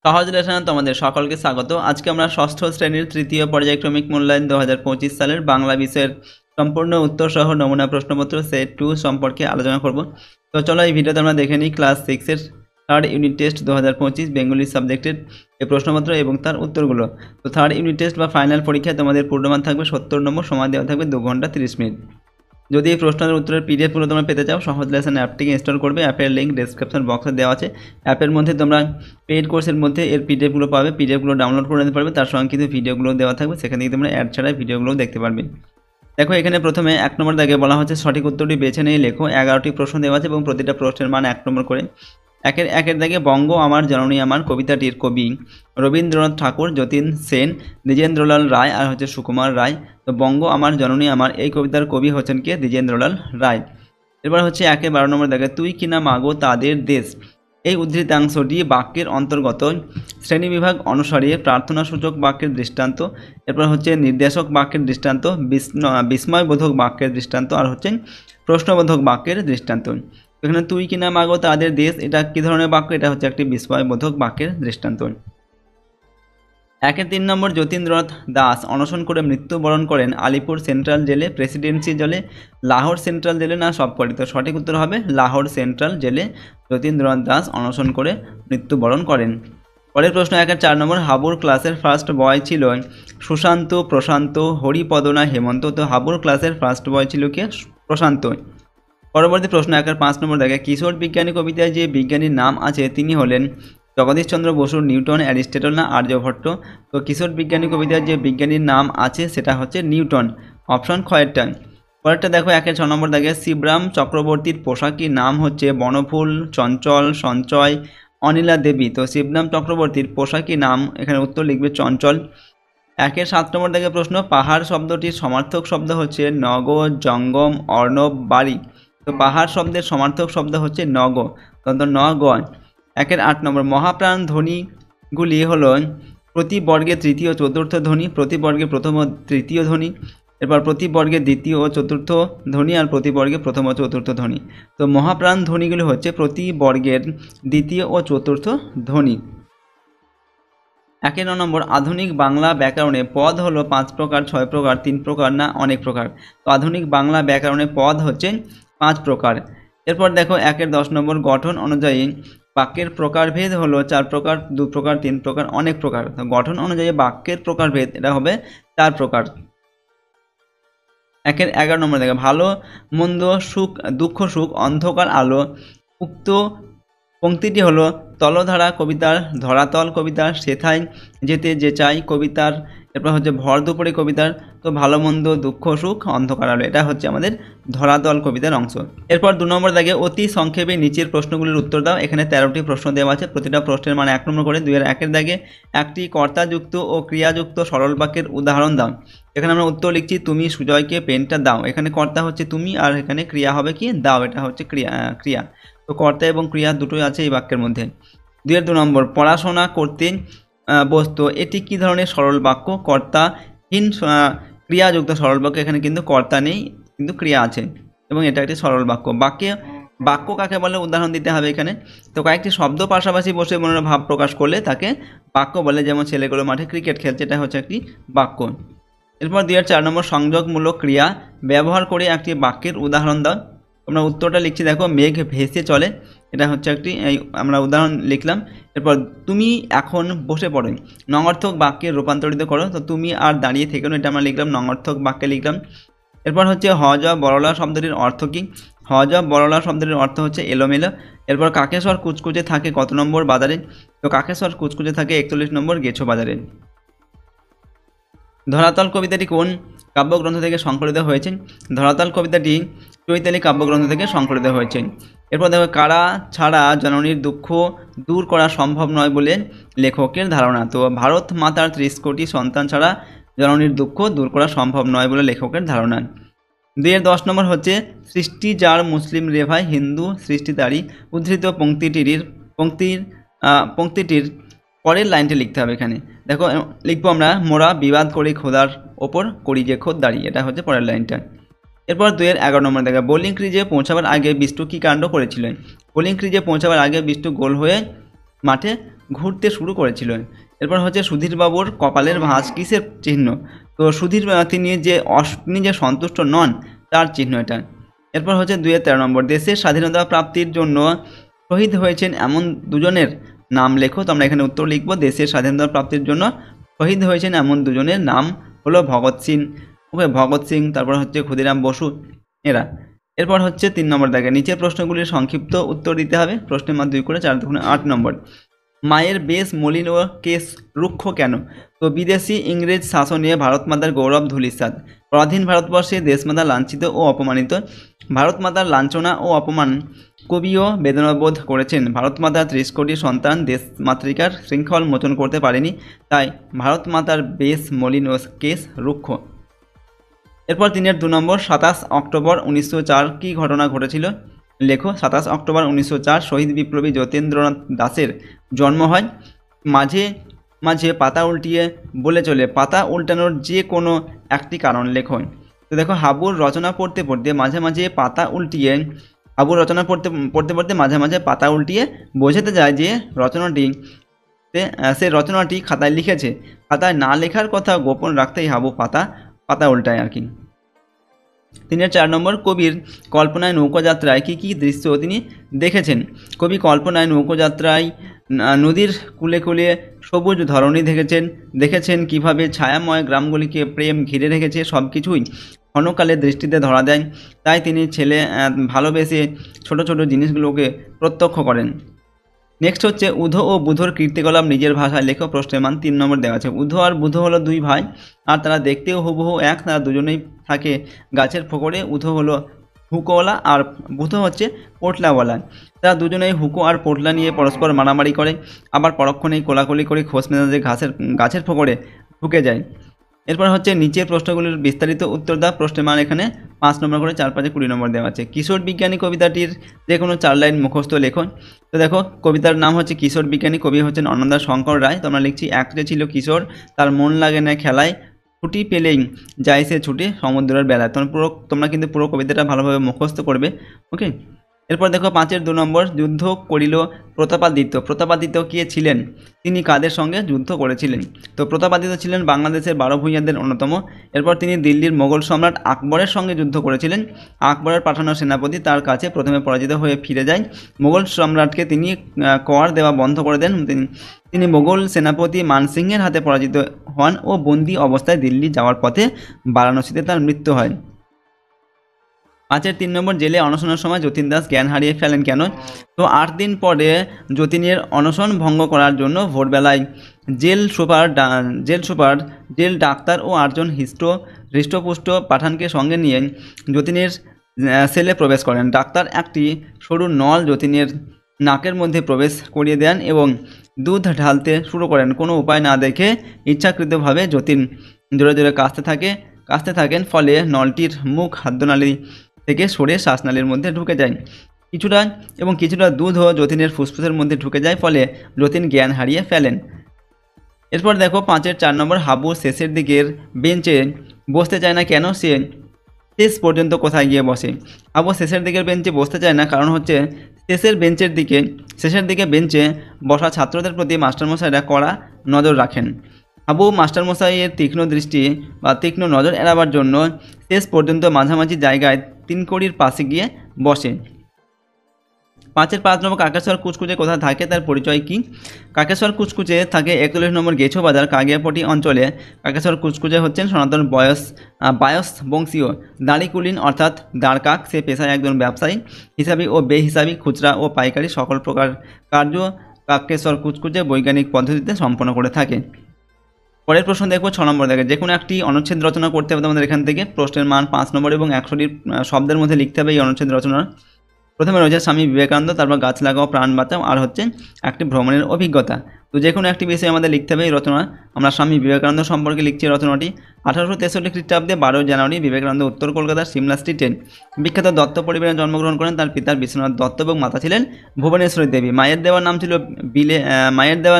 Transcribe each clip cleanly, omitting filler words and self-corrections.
সহজ লেসনে তোমাদের সকলকে স্বাগত। আজকে আমরা ষষ্ঠ শ্রেণীর তৃতীয় পর্যায়ক্রমিক মূল্যায়ন 2025 সালের বাংলা বিষয়ের সম্পূর্ণ উত্তর সহ নমুনা প্রশ্নপত্র সেট 2 সম্পর্কে আলোচনা করব। তো চলো এই ভিডিওতে আমরা দেখে নিই ক্লাস 6 এর থার্ড ইউনিট টেস্ট 2025 বেঙ্গলি সাবজেক্টের এই প্রশ্নপত্র এবং তার উত্তরগুলো। তো থার্ড ইউনিট টেস্ট বা ফাইনাল পরীক্ষায় তোমাদের পূর্ণমান থাকবে 70 নম্বর, সময় দেওয়া থাকবে 2 ঘন্টা 30 মিনিট। যদি এই প্রশ্নের উত্তরের পিডিএফগুলো তোমরা পেতে চাও, সহজ লেসন অ্যাপটিকে ইনস্টল করবে। অ্যাপের লিঙ্ক ডেসক্রিপশন বক্সে দেওয়া আছে। অ্যাপের মধ্যে তোমরা পেইড কোর্সের মধ্যে এর পিডিএফগুলো পাবে, পিডিএফগুলো ডাউনলোড করে নিতে পারবে। তার সঙ্গে কিন্তু ভিডিওগুলো দেওয়া থাকবে, সেখান থেকে তোমরা অ্যাড ছাড়াই ভিডিওগুলো দেখতে পারবে। দেখো এখানে প্রথমে 1 নম্বর দাগে বলা হচ্ছে সঠিক উত্তরটি বেছে নিয়ে লেখো। 11টি প্রশ্ন দেওয়া আছে এবং প্রতিটা প্রশ্নের মান 1 নম্বর করে। একের দাগে বঙ্গ আমার জননী আমার কবিতাটির কবি রবীন্দ্রনাথ ঠাকুর, যতীন সেন, দ্বিজেন্দ্রলাল রায় আর হচ্ছে সুকুমার রায়। তো বঙ্গ আমার জননী আমার এই কবিতার কবি হচ্ছেন কে? দ্বিজেন্দ্রলাল রায়। এরপর হচ্ছে 12 নম্বর দাগে তুই কিনা মাগো তাদের দেশ, এই উদ্ধৃতাংশটি বাক্যের অন্তর্গত শ্রেণীবিভাগ অনুসারে প্রার্থনাসূচক বাক্যের দৃষ্টান্ত। এরপর হচ্ছে নির্দেশক বাক্যের দৃষ্টান্ত, বিস্ময়বোধক বাক্যের দৃষ্টান্ত আর হচ্ছে প্রশ্নবোধক বাক্যের দৃষ্টান্ত। এখানে তুই কিনা মাগো তাদের দেশ, এটা কি ধরনের বাক্য? এটা হচ্ছে একটি বিস্ময়বোধক বাক্যের দৃষ্টান্ত। 3 নম্বর যতীন্দ্রনাথ দাস অনশন করে মৃত্যুবরণ করেন আলিপুর সেন্ট্রাল জেলে, প্রেসিডেন্সি জেলে, লাহোর সেন্ট্রাল জেলে না সবকটি? তো সঠিক উত্তর হবে লাহোর সেন্ট্রাল জেলে যতীন্দ্রনাথ দাস অনশন করে মৃত্যুবরণ করেন। পরের প্রশ্ন 4 নম্বর হাবুর ক্লাসের ফার্স্ট বয় ছিল সুশান্ত, প্রশান্ত, হরিপদ না হেমন্ত? তো হাবুর ক্লাসের ফার্স্ট বয় ছিল কে? প্রশান্ত। পরবর্তী প্রশ্ন 5 নম্বর দেখে কিশোর বিজ্ঞানী কবিতায় যে বিজ্ঞানীর নাম আছে তিনি হলেন জগদীশচন্দ্র বসু, নিউটন, অ্যারিস্টটল না আর্যভট্ট? তো কিশোর বিজ্ঞানী কবিতায় যে বিজ্ঞানীর নাম আছে সেটা হচ্ছে নিউটন, অপশন খয়েরটা। পরেরটা দেখো 6 নম্বর দেখে শিবরাম চক্রবর্তীর পোশাকির নাম হচ্ছে বনফুল, চঞ্চল, সঞ্চয়, অনিলা দেবী। তো শিবরাম চক্রবর্তীর পোশাকি নাম, এখানে উত্তর লিখবে চঞ্চল। 7 নম্বর দেখে প্রশ্ন পাহাড় শব্দটির সমার্থক শব্দ হচ্ছে নগ, জঙ্গম, অর্ণব, বাড়ি। তো পাহাড় শব্দের সমার্থক শব্দ হচ্ছে নগ, তখন নগ। 8 নম্বর মহাপ্রাণ ধ্বনিগুলি হল প্রতি বর্গে তৃতীয় ও চতুর্থ ধ্বনি, প্রতি বর্গে প্রথম ও তৃতীয় ধ্বনি, এরপর প্রতি বর্গে দ্বিতীয় ও চতুর্থ ধ্বনি আর প্রতি বর্গে প্রথম ও চতুর্থ ধ্বনি। তো মহাপ্রাণ ধ্বনিগুলি হচ্ছে প্রতি বর্গের দ্বিতীয় ও চতুর্থ ধ্বনি। 9 নম্বর আধুনিক বাংলা ব্যাকরণে পদ হলো 5 প্রকার, 6 প্রকার, 3 প্রকার না অনেক প্রকার? তো আধুনিক বাংলা ব্যাকরণে পদ হচ্ছে 5 প্রকার। এরপর দেখো 10 নম্বর গঠন অনুযায়ী বাক্যের প্রকারভেদ হলো 4 প্রকার, 2 প্রকার, 3 প্রকার, অনেক প্রকার। তো গঠন অনুযায়ী বাক্যের প্রকারভেদ এটা হবে 4 প্রকার। 11 নম্বর দেখো ভালো মন্দ, সুখ দুঃখ, সুখ, অন্ধকার আলো। উক্ত পংক্তিটি হলো তলধারা কবিতার, ধরাতল কবিতার, সেথায় যেতে যে চাই কবিতার, এরপর হচ্ছে ভর দুপুরে কবিতার। তো ভালো মন্দ, দুঃখ সুখ, অন্ধকার আলো এটা হচ্ছে আমাদের ধরাতল কবিতার অংশ। এরপর 2 নম্বর দাগে অতি সংক্ষেপে নিচের প্রশ্নগুলির উত্তর দাও। এখানে 13টি প্রশ্ন দেওয়া আছে, প্রতিটা প্রশ্নের মানে 1 নম্বর করে। 2-1 দাগে একটি কর্তাযুক্ত ও ক্রিয়াযুক্ত সরল বাক্যের উদাহরণ দাও। এখানে আমরা উত্তর লিখছি তুমি সুজয়কে পেনটা দাও। এখানে কর্তা হচ্ছে তুমি আর এখানে ক্রিয়া হবে কি? দাও, এটা হচ্ছে ক্রিয়া। তো কর্তা এবং ক্রিয়া দুটোই আছে এই বাক্যের মধ্যে। 2 নম্বর পড়াশোনা করতে বসতো, এটি কি ধরনের সরল বাক্য? কর্তাহীন ক্রিয়াযুক্ত সরল বাক্য। এখানে কিন্তু কর্তা নেই, কিন্তু ক্রিয়া আছে এবং এটা একটি সরল বাক্য। বাক্য কাকে বলে উদাহরণ দিতে হবে এখানে। তো কয়েকটি শব্দ পাশাপাশি বসে মনের ভাব প্রকাশ করলে তাকে বাক্য বলে, যেমন ছেলেগুলো মাঠে ক্রিকেট খেলছে, এটা হচ্ছে একটি বাক্য। এরপর 4 নম্বর সংযোগমূলক ক্রিয়া ব্যবহার করে একটি বাক্যের উদাহরণ দাও। আমরা উত্তরটা লিখছি, দেখো মেঘ ভেসে চলে, এটা হচ্ছে একটি আমরা উদাহরণ লিখলাম। এরপর তুমি এখন বসে পড়ো, নঙার্থক বাক্যে রূপান্তরিত করো। তো তুমি আর দাঁড়িয়ে থেকে এটা আমরা লিখলাম, নঙার্থক বাক্যে লিখলাম। এরপর হচ্ছে হজ বড়লা শব্দটির অর্থ কী? হজ বড়লা শব্দটির অর্থ হচ্ছে এলোমেলো। এরপর কাকেশ্বর কুচকুচে থাকে কত নম্বর বাজারে? তো কাকেশ্বর কুচকুচে থাকে 41 নম্বর গেছো বাজারে। ধরাতল কবিতাটি কোন কাব্যগ্রন্থ থেকে সংকলিত হয়েছে? ধরাতল কবিতাটি চৈতালি কাব্যগ্রন্থ থেকে সংকলিত হয়েছে। এরপর দেখো কারা ছাড়া জননীর দুঃখ দূর করা সম্ভব নয় বলে লেখকের ধারণা। তো ভারত মাতার 30 কোটি সন্তান ছাড়া জননীর দুঃখ দূর করা সম্ভব নয় বলে লেখকের ধারণা। 10 নম্বর হচ্ছে সৃষ্টি যার মুসলিম রে ভাই, হিন্দু সৃষ্টি তারই। উদ্ধৃত পংক্তিটির পরের লাইনটি লিখতে হবে। এখানে দেখো লিখবো আমরা মোরা বিবাদ করি খোদার ওপর করি যে খোদ দাঁড়িয়ে, এটা হচ্ছে পরের লাইনটা। এরপর 11 নম্বর দেখা বোলিং ক্রিজে পৌঁছাবার আগে বিষ্টু কী কাণ্ড করেছিলেন? বোলিং ক্রিজে পৌঁছাবার আগে বিষ্টু গোল হয়ে মাঠে ঘুরতে শুরু করেছিল। এরপর হচ্ছে সুধীরবাবুর কপালের ভাঁজ কিসের চিহ্ন? তো সুধীর তিনি যে সন্তুষ্ট নন তার চিহ্ন এটা। এরপর হচ্ছে 2-13 নম্বর, দেশের স্বাধীনতা প্রাপ্তির জন্য শহীদ হয়েছেন এমন দুজনের নাম লেখো। তো আমরা এখানে উত্তর লিখব, দেশের স্বাধীনতা প্রাপ্তির জন্য শহীদ হয়েছেন এমন দুজনের নাম হলো ভগৎ সিং, ভগৎ সিং, তারপর হচ্ছে ক্ষুদিরাম বসু এরা। এরপর হচ্ছে 3 নম্বর দাগে নিচের প্রশ্নগুলির সংক্ষিপ্ত উত্তর দিতে হবে। প্রশ্নের মান 2 করে 4 দুগুণে 8 নম্বর, মায়ের বেশ মলিন ও কেশ রুক্ষ কেন? তো বিদেশি ইংরেজ শাসনে ভারতমাতার গৌরব ধূলিসাৎ, পরাধীন ভারতবর্ষে দেশমাতা লাঞ্ছিত ও অপমানিত, ভারতমাতার লাঞ্ছনা ও অপমান কবিও বেদনাবোধ করেছেন, ভারতমাতার 30 কোটি সন্তান দেশমাতৃকার শৃঙ্খল মোচন করতে পারেনি, তাই ভারতমাতার বেশ মলিন ও কেশ রুক্ষ। এরপর 3-এর 2 নম্বর, 27 অক্টোবর 1904 কী ঘটনা ঘটেছিল? লেখো। 27 অক্টোবর 1904 শহীদ বিপ্লবী যতীন্দ্রনাথ দাসের জন্ম হয়। মাঝে মাঝে পাতা উল্টিয়ে বলে চলে, পাতা উল্টানোর যে কোনো একটি কারণ লেখো। তো দেখো, হাবুর রচনা পড়তে পড়তে মাঝে মাঝে পাতা উল্টিয়ে মাঝে মাঝে পাতা উল্টিয়ে বোঝাতে যায় যে সে রচনাটি খাতায় লিখেছে। খাতায় না লেখার কথা গোপন রাখতেই হাবু পাতা উল্টায় আর কি। 3-এর 4 নম্বর, কবির কল্পনায় নৌকাযাত্রায় কী কী দৃশ্য তিনি দেখেছেন? কবি কল্পনায় নৌকাযাত্রায় নদীর কূলে কূলে সবুজ ধরণী দেখেছেন কিভাবে ছায়াময় গ্রামগুলিকে প্রেম ঘিরে রেখেছে, সব কিছুই ক্ষণকালে দৃষ্টিতে ধরা দেয়, তাই তিনি ভালোবেসে ছোট ছোট জিনিসগুলোকে প্রত্যক্ষ করেন। নেক্সট হচ্ছে উধো ও বুধোর কীর্তিকলাপ নিজের ভাষায় লেখো। প্রশ্নের মান 3 নম্বর দেওয়া আছে। উধো আর বুধো হলো 2 ভাই, আর তারা দেখতেও হুবহু এক। তারা দুজনেই থাকে গাছের ফোকরে। উধো হলো হুকোওয়ালা আর বুধো হচ্ছে পোটলাওয়ালা। তারা দুজনেই হুকো আর পোটলা নিয়ে পরস্পর মারামারি করে, আবার পরক্ষণেই কোলাকুলি করে খোঁজ মেজাজে গাছের ফোকরে ঢুকে যায়। এরপর হচ্ছে নিচের প্রশ্নগুলির বিস্তারিত উত্তর দাও। প্রশ্নের মান এখানে 5 নম্বর করে 4-5-এ 20 নম্বর দেওয়া আছে। কিশোর বিজ্ঞানী কবিতাটির যে কোনো 4 লাইন মুখস্থ লেখো। তো দেখো, কবিতার নাম হচ্ছে কিশোর বিজ্ঞানী, কবি হচ্ছেন অন্নদা শঙ্কর রায়। তো আমরা লিখছি, এক যে ছিল কিশোর, তার মন লাগে না খেলায়, ছুটি পেলেই যায় সে ছুটে সমুদ্রের বেলায়। তোমরা কিন্তু পুরো কবিতাটা ভালোভাবে মুখস্থ করবে। ওকে। এরপর দেখো 5-এর 2 নম্বর, যুদ্ধ করিল প্রতাপাদিত্য। প্রতাপাদিত্য কে ছিলেন? তিনি কাদের সঙ্গে যুদ্ধ করেছিলেন? তো প্রতাপাদিত্য ছিলেন বাংলাদেশের 12 ভূঁইয়াদের অন্যতম। এরপর তিনি দিল্লির মোগল সম্রাট আকবরের সঙ্গে যুদ্ধ করেছিলেন। আকবরের পাঠানো সেনাপতি তার কাছে প্রথমে পরাজিত হয়ে ফিরে যায়। মোগল সম্রাটকে তিনি কর দেওয়া বন্ধ করে দেন। তিনি মোগল সেনাপতি মানসিংহের হাতে পরাজিত হন ও বন্দী অবস্থায় দিল্লি যাওয়ার পথে বারাণসীতে তার মৃত্যু হয়। 5-এর 3 নম্বর, জেলে অনশনের সময় যতীন দাস জ্ঞান হারিয়ে ফেলেন কেন? তো 8 দিন পরে যতীনের অনশন ভঙ্গ করার জন্য ভোরবেলায় জেল ডাক্তার ও 8 জন হৃষ্টপুষ্ট পাঠানকে সঙ্গে নিয়ে যতীনের সেলে প্রবেশ করেন। ডাক্তার একটি সরু নল যতীনের নাকের মধ্যে প্রবেশ করিয়ে দেন এবং দুধ ঢালতে শুরু করেন। কোনো উপায় না দেখে ইচ্ছাকৃতভাবে যতীন জোরে জোরে কাশতে থাকেন, ফলে নলটির মুখ খাদ্যনালী থেকে সরে শ্বাসনালীর মধ্যে ঢুকে যায়। কিছুটা দুধও যতীনের ফুসফুসের মধ্যে ঢুকে যায়, ফলে যতীন জ্ঞান হারিয়ে ফেলেন। এরপর দেখো 5-এর 4 নম্বর, হাবু শেষের দিকের বেঞ্চে বসতে চায় না কেন? সে শেষ পর্যন্ত কোথায় গিয়ে বসে? হাবু শেষের দিকের বেঞ্চে বসতে চায় না, কারণ হচ্ছে শেষের দিকে বেঞ্চে বসা ছাত্রদের প্রতি মাস্টারমশাইরা কড়া নজর রাখেন। হাবু মাস্টারমশাইয়ের তীক্ষ্ণ নজর এড়াবার জন্য শেষ পর্যন্ত মাঝামাঝি জায়গায় 3 কড়ির পাশে গিয়ে বসে। 5-এর 5 নম্বর, কাকেশ্বর কুচকুচে কোথায় থাকে, তার পরিচয় কি? কাকেশ্বর কুচকুচে থাকে 41 নম্বর গেছো বাজার কাগিয়াপটি অঞ্চলে। কাকেশ্বর কুচকুচে হচ্ছেন সনাতন বায়স বংশীয় দাঁড়িকুলিন অর্থাৎ দাঁড়কাক। সে পেশায় একজন ব্যবসায়ী, হিসাবি ও বেহিসাবি, খুচরা ও পাইকারি সকল প্রকার কার্য কাকেশ্বর কুচকুচে বৈজ্ঞানিক পদ্ধতিতে সম্পন্ন করে থাকে। পরের প্রশ্ন দেখবো 6 নম্বর দেখে, যে কোনো একটি অনুচ্ছেদ রচনা করতে হবে তোমাদের এখান থেকে। প্রশ্নের মান 5 নম্বর এবং 100টি শব্দের মধ্যে লিখতে হবে এই অনুচ্ছেদ রচনা। প্রথমে রয়েছে স্বামী বিবেকানন্দ, তারপর গাছ লাগাও প্রাণ বাঁচাও, আর হচ্ছে একটি ভ্রমণের অভিজ্ঞতা। তো যে কোনো একটি বিষয়ে আমাদের লিখতে হবে এই রচনা। আমরা স্বামী বিবেকানন্দ সম্পর্কে লিখছি রচনাটি। 1863 খ্রিস্টাব্দে 12 জানুয়ারি বিবেকানন্দ উত্তর কলকাতার সিমলা স্ট্রিটে বিখ্যাত দত্ত পরিবারে জন্মগ্রহণ করেন। তার পিতার বিশ্বনাথ দত্ত এবং মাতা ছিলেন ভুবনেশ্বরী দেবী। মায়ের দেওয়ার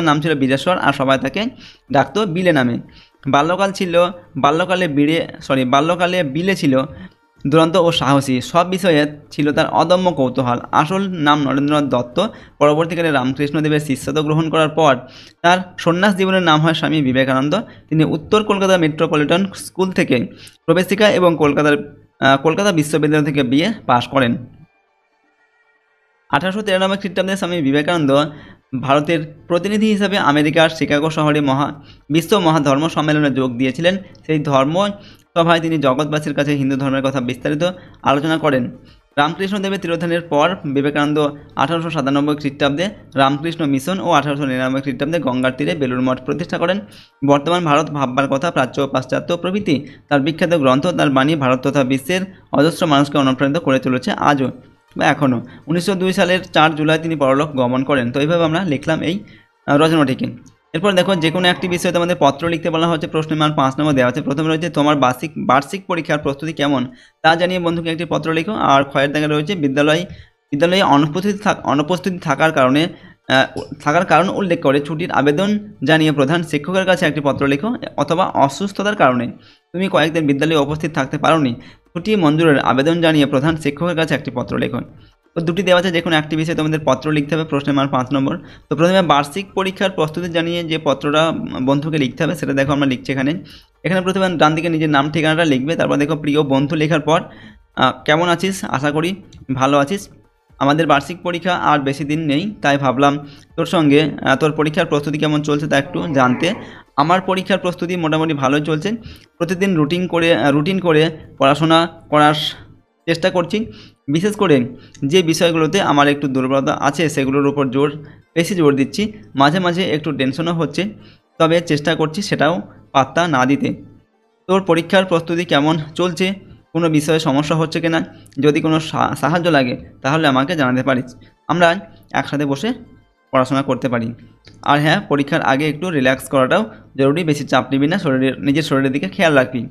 নাম ছিল বীরেশ্বর, আর সবাই তাকে ডাকতো বিলে নামে। বাল্যকালে বিলে ছিল দুরন্ত ও সাহসী সব বিষয়ে ছিল তার অদম্য কৌতূহল। আসল নাম নরেন্দ্রনাথ দত্ত। পরবর্তীকালে রামকৃষ্ণদেবের শিষ্যত্ব গ্রহণ করার পর তার সন্ন্যাস জীবনের নাম হয় স্বামী বিবেকানন্দ। তিনি উত্তর কলকাতা মেট্রোপলিটন স্কুল থেকে প্রবেশিকা এবং কলকাতা বিশ্ববিদ্যালয় থেকে বিএ পাশ করেন। 1893 খ্রিস্টাব্দে স্বামী বিবেকানন্দ ভারতের প্রতিনিধি হিসাবে আমেরিকার শিকাগো শহরে বিশ্ব মহাধর্ম সম্মেলনে যোগ দিয়েছিলেন। সেই ধর্ম সভায় তিনি জগৎবাসীর কাছে হিন্দু ধর্মের কথা বিস্তারিত আলোচনা করেন। রামকৃষ্ণদেবের তিরোধানের পর বিবেকানন্দ 1897 খ্রিস্টাব্দে রামকৃষ্ণ মিশন ও 1899 খ্রিস্টাব্দে গঙ্গার তীরে বেলুড় মঠ প্রতিষ্ঠা করেন। বর্তমান ভারত ভাববার কথা, প্রাচ্য ও পাশ্চাত্য প্রভৃতি তার বিখ্যাত গ্রন্থ, তার বাণী ভারত তথা বিশ্বের অজস্র মানুষকে অনুপ্রাণিত করে চলেছে আজও বা এখনও। 1902 সালের 4 জুলাই তিনি পরলোক গমন করেন। তো এইভাবে আমরা লিখলাম এই রচনাটিকে। এরপর দেখো, যে কোনো একটি বিষয়ে তোমাদের পত্র লিখতে বলা হচ্ছে। প্রশ্নের মান 5 নম্বর দেওয়া আছে। প্রথমে রয়েছে তোমার বার্ষিক পরীক্ষার প্রস্তুতি কেমন তা জানিয়ে বন্ধুকে একটি পত্র লিখো। আর ক্ষয়ের দাগে রয়েছে বিদ্যালয়ে অনুপস্থিতি থাকার কারণ উল্লেখ করে ছুটির আবেদন জানিয়ে প্রধান শিক্ষকের কাছে একটি পত্র লিখো, অথবা অসুস্থতার কারণে তুমি কয়েকদিন বিদ্যালয়ে উপস্থিত থাকতে পারোনি, ছুটি মঞ্জুরের আবেদন জানিয়ে প্রধান শিক্ষকের কাছে একটি পত্র লিখো। তো দুটি দেওয়া আছে, যে কোনো একটি বিষয়ে তোমাদের পত্র লিখতে হবে। প্রশ্নের মান 5 নম্বর। তো প্রথমে বার্ষিক পরীক্ষার প্রস্তুতি জানিয়ে যে পত্রটা বন্ধুকে লিখতে হবে সেটা দেখো আমরা লিখছি এখানে প্রথমে ডান দিকে নিজের নাম ঠিকানাটা লিখবে। তারপর দেখো প্রিয় বন্ধু লেখার পর কেমন আছিস, আশা করি ভালো আছিস। আমাদের বার্ষিক পরীক্ষা আর বেশি দিন নেই, তাই ভাবলাম তোর সঙ্গে তোর পরীক্ষার প্রস্তুতি কেমন চলছে তা একটু জানতে। আমার পরীক্ষার প্রস্তুতি মোটামুটি ভালোই চলছে। প্রতিদিন রুটিন করে পড়াশোনা করার চেষ্টা করছি। বিশেষ করে যে বিষয়গুলোতে আমার একটু দুর্বলতা আছে সেগুলোর উপর বেশি জোর দিচ্ছি। মাঝে মাঝে একটু টেনশনও হচ্ছে, তবে চেষ্টা করছি সেটাও পাত্তা না দিতে। তোর পরীক্ষার প্রস্তুতি কেমন চলছে, কোনো বিষয়ে সমস্যা হচ্ছে কিনা, যদি কোনো সাহায্য লাগে তাহলে আমাকে জানাতে পারিস। আমরা একসাথে বসে পড়াশোনা করতে পারি। আর হ্যাঁ, পরীক্ষার আগে একটু রিল্যাক্স করাটাও জরুরি। বেশি চাপ নিবি না, নিজের শরীরের দিকে খেয়াল রাখবি।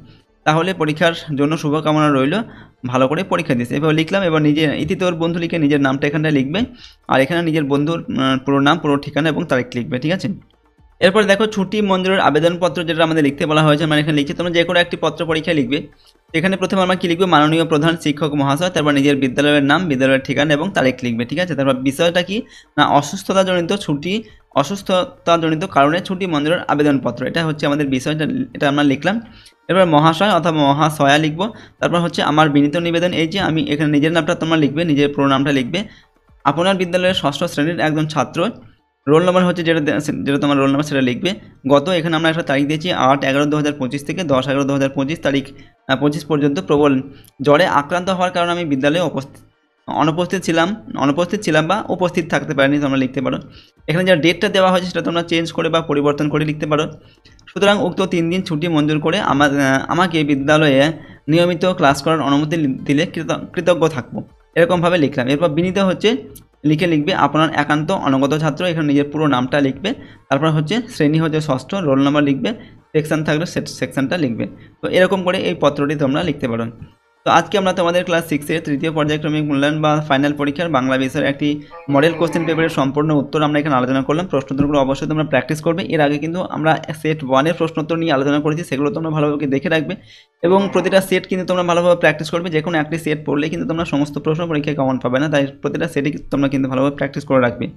তাহলে পরীক্ষার জন্য শুভকামনা রইল, ভালো করে পরীক্ষা দিস। এবার লিখলাম। এবার তোর বন্ধু লিখে নিজের নামটা এখানটায় লিখবে, আর এখানে নিজের বন্ধুর পুরো নাম, পুরো ঠিকানা এবং তারিখ লিখবে, ঠিক আছে। এরপর দেখো, ছুটি মঞ্জুরের আবেদনপত্র যেটা আমাদের লিখতে বলা হয়েছে, মানে এখানে লিখছি। তোমরা যে কোনো একটি পত্র পরীক্ষা লিখবে। এখানে প্রথমে আমরা কি লিখবে, মাননীয় প্রধান শিক্ষক মহাশয়, তারপর নিজের বিদ্যালয়ের নাম, বিদ্যালয়ের ঠিকানা এবং তারিখ লিখবে, ঠিক আছে। তারপর বিষয়টা কি না, অসুস্থতাজনিত কারণে ছুটি মঞ্জুরের আবেদনপত্র, এটা হচ্ছে আমাদের বিষয়টা, এটা আমরা লিখলাম। এবার মহাশয় অথবা মহাশয়া লিখবো। তারপর হচ্ছে আমার বিনীত নিবেদন, এই যে আমি এখানে নিজের নামটা তোমরা লিখবে, নিজের পুরো নামটা লিখবে। আপনার বিদ্যালয়ের 6ষ্ঠ শ্রেণীর একজন ছাত্র, রোল নম্বর হচ্ছে যেটা তোমার রোল নম্বর সেটা লিখবে। এখানে আমরা একটা তারিখ দিয়েছি 8/11/2025 থেকে 10/11/2025 তারিখ 25 পর্যন্ত। প্রবল জ্বরে আক্রান্ত হওয়ার কারণে আমি বিদ্যালয়ে অনুপস্থিত ছিলাম বা উপস্থিত থাকতে পারিনি, তোমরা লিখতে পারো। এখানে যে ডেটটা দেওয়া হয়েছে সেটা তোমরা চেঞ্জ করে বা পরিবর্তন করে লিখতে পারো। সুতরাং উক্ত 3 দিন ছুটি মঞ্জুর করে আমাকে বিদ্যালয়ে নিয়মিত ক্লাস করার অনুমতি দিলে কৃতজ্ঞ থাকবো, এরকমভাবে লিখলাম। এরপর বিনীত হচ্ছে লিখবে আপনার একান্ত অনগত ছাত্র, এখানে নিজের পুরো নামটা লিখবে। তারপর হচ্ছে শ্রেণী হচ্ছে 6ষ্ঠ, রোল নম্বর লিখবে, সেকশন থাকলে সেকশনটা লিখবে। তো এরকম করে এই পত্রটি তোমরা লিখতে পারো। তো আজকে আমরা তোমাদের ক্লাস 6-এর তৃতীয় পর্যায়ক্রমিক মূল্যায়ন বা ফাইনাল পরীক্ষার বাংলা বিষয়ের একটি মডেল কোশ্চেন পেপারের সম্পূর্ণ উত্তর আমরা এখানে আলোচনা করলাম। প্রশ্নোত্তরগুলো অবশ্যই তোমরা প্র্যাকটিস করবে। এর আগে কিন্তু আমরা সেট 1-এর প্রশ্নোত্তর নিয়ে আলোচনা করেছি, সেগুলো তোমরা ভালোভাবে দেখে রাখবে এবং প্রতিটা সেট কিন্তু তোমরা ভালোভাবে প্র্যাকটিস করবে। যে কোনো একটি সেট পড়লে কিন্তু তোমরা সমস্ত প্রশ্ন পরীক্ষায় কমন পাবে না, তাই প্রতিটা সেটই তোমরা কিন্তু ভালোভাবে প্র্যাকটিস করে রাখবে।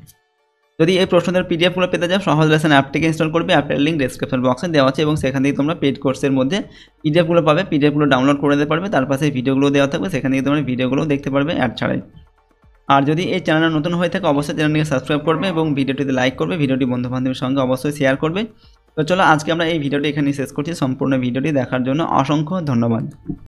যদি এই প্রশ্নদের পিডিএফগুলো পেতে যাও, সহজ লেসন অ্যাপটিকে ইনস্টল করবে। অ্যাপের লিঙ্ক ডেসক্রিপশন বক্সে দেওয়া আছে এবং সেখান থেকে তোমরা পেড কোর্সের মধ্যে পিডিএফগুলো পাবে। পিডিএফগুলো ডাউনলোড করে দিতে পারবে, তার পাশে ভিডিওগুলো দেওয়া থাকবে, সেখান থেকে তোমরা ভিডিওগুলো দেখতে পারবে অ্যাড ছাড়াই। আর যদি এই চ্যানেলে নতুন হয়ে থাকে অবশ্যই চ্যানেলটিকে সাবস্ক্রাইব করবে এবং ভিডিওটিতে লাইক করবে, ভিডিওটি বন্ধুবান্ধবের সঙ্গে অবশ্যই শেয়ার করবে। তো চলো আজকে আমরা এই ভিডিওটি এখানে শেষ করছি। সম্পূর্ণ ভিডিওটি দেখার জন্য অসংখ্য ধন্যবাদ।